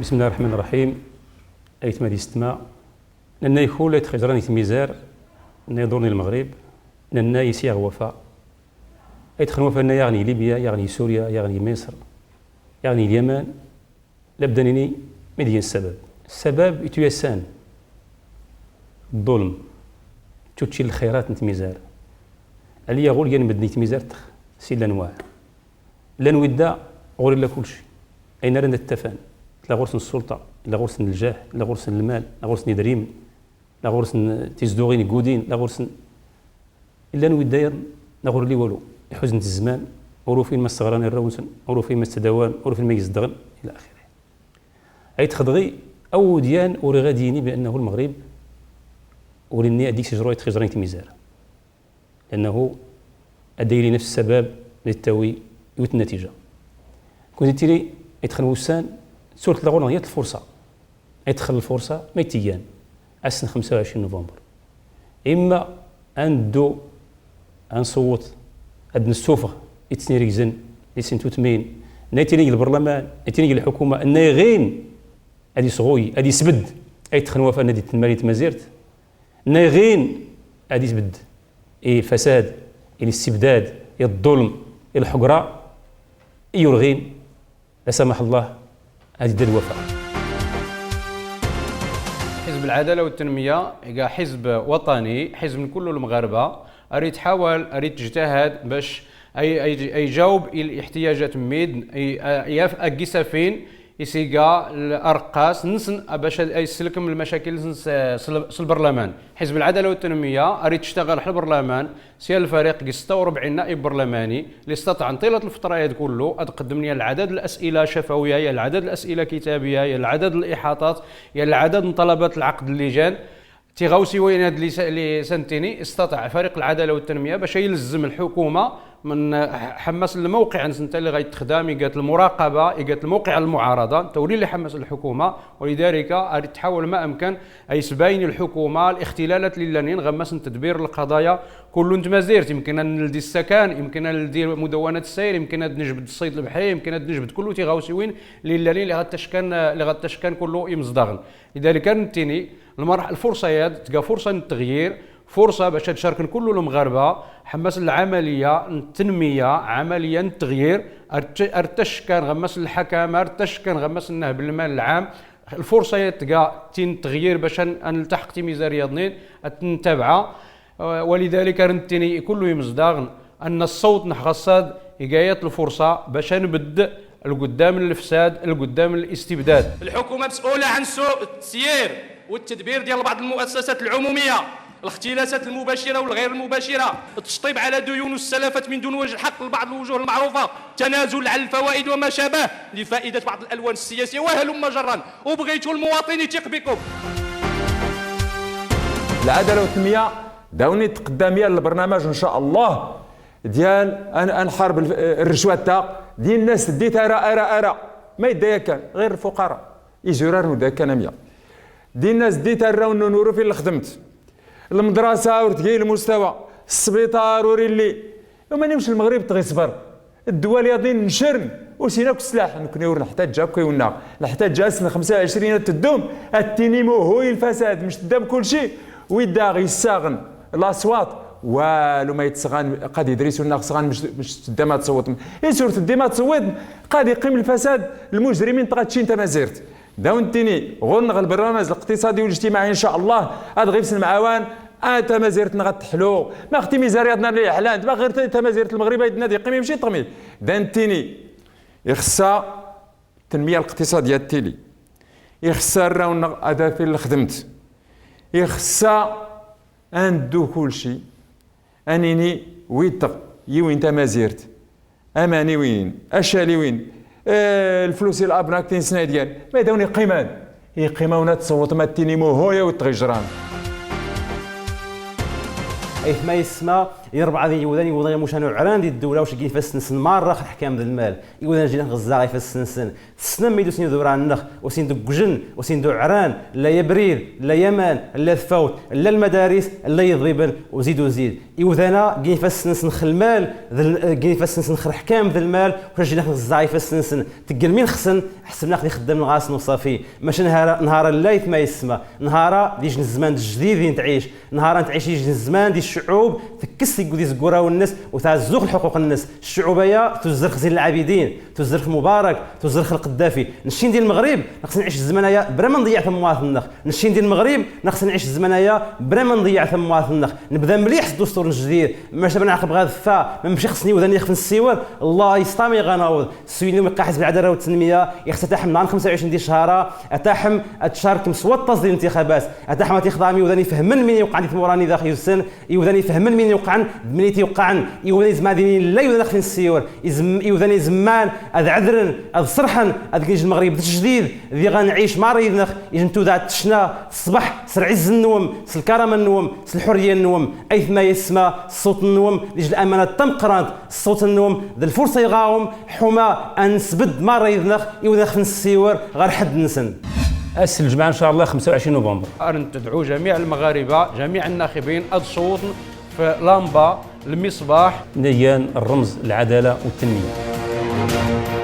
بسم الله الرحمن الرحيم. أيت مادي استماع لأن يخول يتخجراني تميزار نيضرني المغرب لأن يسيغ وفاء يدخل وفاء يعني ليبيا يعني سوريا يعني مصر يعني اليمن لابدنني مدين السبب يتيسان الظلم تشيل الخيرات نتميزار عليا غول ينبدني تميزار سي الانواع لان ودا غور لا كل شيء اين رند التفان لا غورس السلطه لا غورس الجاه لا غورس المال لا غورس دريم لا غورس تيزدوغين كودين لا غورس الا نودا لا غور لي والو حزن الزمان ورو فين ما استغراني الروسن ورو فين ما استدوان ورو فين ما يزدغن الى اخره اي تخضغي او ديان وري غاديني بانه المغرب ولني اديك شجره يتخجرين تميزار لانه اديري نفس السبب للتوي يوت النتيجه كنت تيري يدخل وسان سورة لاغون هي الفرصه يدخل الفرصه ما يتيان السنه 25 نوفمبر اما اندو انصوت هاد السوفه يتسنيري زن لسنتو تمين نايتيني البرلمان نايتيني الحكومه ان غين ادي صغوي ادي سبد يدخل وفاء نادي الماليه مازيرت ناغين ادي سبد الفساد الاستبداد الظلم الحقره يرغين لا سمح الله هذه ديال الوفاء. حزب العداله والتنميه هي حزب وطني، حزب من كل المغاربه، اريد تحاول اريد تجتهد باش اي يجاوب الاحتياجات ميد اي فين يسيقا الارقاس نسن باش يسلكم المشاكل البرلمان. حزب العداله والتنميه اريد تشتغل حل البرلمان سي الفريق 46 نائب برلماني اللي استطاع طيله الفتره هذه كله قدم لي العدد الاسئله شفويه يا العدد الاسئله كتابيه يا العدد الاحاطات يا العدد من طلبات العقد اللجان تيغاوسي وين هاد اللي سنتيني استطاع فريق العداله والتنميه باش يلزم الحكومه من حمس الموقع نتا اللي غيتخدم قالت المراقبه قالت الموقع المعارضه تولي اللي حمس الحكومه ولذلك تحاول ما امكن اي سباين الحكومه الاختلالات اللي غمس تدبير القضايا كل انت ما زيرت يمكن ان نلدي السكن يمكن ان ندير مدونه السير يمكن ان نجبد الصيد البحري يمكن ان نجبد كله تيغاوسي وين اللي غتشكن كله يمزدغن. لذلك نتيني الفرصه تلقى فرصه للتغيير فرصه باش تشارك كل المغاربه حماس العمليه التنميه عمليه التغيير ارتشكن غمس الحكامه ارتشكن غمس النهب المال العام الفرصه تلقى تغيير باش نلتحق ميزانيه ضنين نتابعها. ولذلك رنتيني كله يمزداغن ان الصوت نحصاد هكايات الفرصه باش نبد القدام الفساد القدام الاستبداد. الحكومه مسؤوله عن سوء التسيير والتدبير ديال بعض المؤسسات العموميه، الاختلاسات المباشره والغير المباشره، التشطيب على ديون والسلافات من دون وجه الحق لبعض الوجوه المعروفه، تنازل عن الفوائد وما شابه لفائده بعض الالوان السياسيه وهلم جرا، وبغيتوا المواطن يثق بكم. العداله والتنميه داوني تقداميه للبرنامج ان شاء الله ديال انحارب الرشوه ديال الناس ديت ارى ما يدايا كان غير الفقراء يجرار ودا كان 100 ديال الناس ديت راونو نورو فين اللي خدمت المدرسه ورتقي المستوى السبيطار وريلي وما نمشي المغرب تغي صبر الدول ياضين نشرن وسيناك السلاح نكونوا نحتاج كيونا نحتاج جاسنا 25 تدوم التينيمو هو الفساد مش تدام كل شيء ويدا غيساغن الاصوات والو ما يتسغان قد يدرسوا الناس صغان مش تدام تصوت سورة ديما تصوت قد يقيم الفساد المجرمين تغاتشي انت ما زرت داونتيني غنغ البرنامج الاقتصادي والاجتماعي ان شاء الله هاد غيفسن معاوان انت ما زرتنا غتحلو ما اختي ميزارياتنا اللي احلان ما غير انت ما زرت المغرب هاد النادي قيمي ماشي طمي دانتيني يخصها التنميه الاقتصاديه التيلي يخصها الراون اهداف اللي خدمت يخصها اندو كل شيء انيني ويتق يوين انت ما زرت اماني وين اشالي وين الفلوس الابناك تين سنه ديال ما يداوني قيمان هي قيمه ونا تصوت ما تينيمو هويا وتغجران ايث ما يسمى يربع ذي يوداني يوضاني مشانو عران دي الدوله واش كاين فاس نسن مره الحكام ذا المال يودان جينا غزا غي فاس نسن تسنم ميدو سين دوران النخ وسين دو جن وسين دو عران لا يبرير لا يمان لا الفوت لا المدارس لا يضربن وزيد وزيد يودانا كاين فاس نسن خلمال كاين فاس نسن حكام ذا المال واش جينا غزا غي فاس نسن تقل مين خصن حسبنا خدي خدام الغاسن وصافي ماشي نهار اللايث ما يسمى نهار ديج الزمان الجديد اللي تعيش نهار تعيش ديج الزمان ديال الشعوب تكس يقول زكورا والناس وتعزوق الحقوق الناس الشعوبيه تزرخ زين العابدين تزرخ مبارك تزرخ القذافي نشين ديال المغرب ناقص نعيش الزمانيه بلا ما نضيع ثم مواطننا نشين ديال المغرب ناقص نعيش الزمانيه بلا ما نضيع ثم مواطننا نبدا مليح الدستور الجديد ماشي بنعاقب غير الثاء ما نمشي خصني وذاني يخفن السيور الله يسطامي غناوض السويني ويبقى حزب العداله والتنميه يختتحم نهار 25 ديال شهر اتاحم اتشارك مصوت تصدير الانتخابات اتاحم تيخضامي وذاني فهمن من يوقع عندي موراني داخل السن يوذاني فهمن من يوقعن بمنيتي يوقعن يوذاني زمان ديني لا يوذاني خفين السيور يوذاني زمان اذ عذرن اذ صرحن اذ كيجي المغرب جديد ذي غنعيش مريض يجنتو ذا تشنا الصباح سر عز النوم سل الكرامه النوم سل الحريه النوم ايث ما يسمى الصوت النوم ديج الامانه تم قرانت الصوت النوم ذا الفرصه يغاهم حما انسبد مريض يوذاني خفين السيور غير حد نسن أسل الجمعة إن شاء الله 25 نوفمبر. ندعو جميع المغاربة جميع الناخبين الصوت في لامبا المصباح نيان الرمز العدالة والتنمية.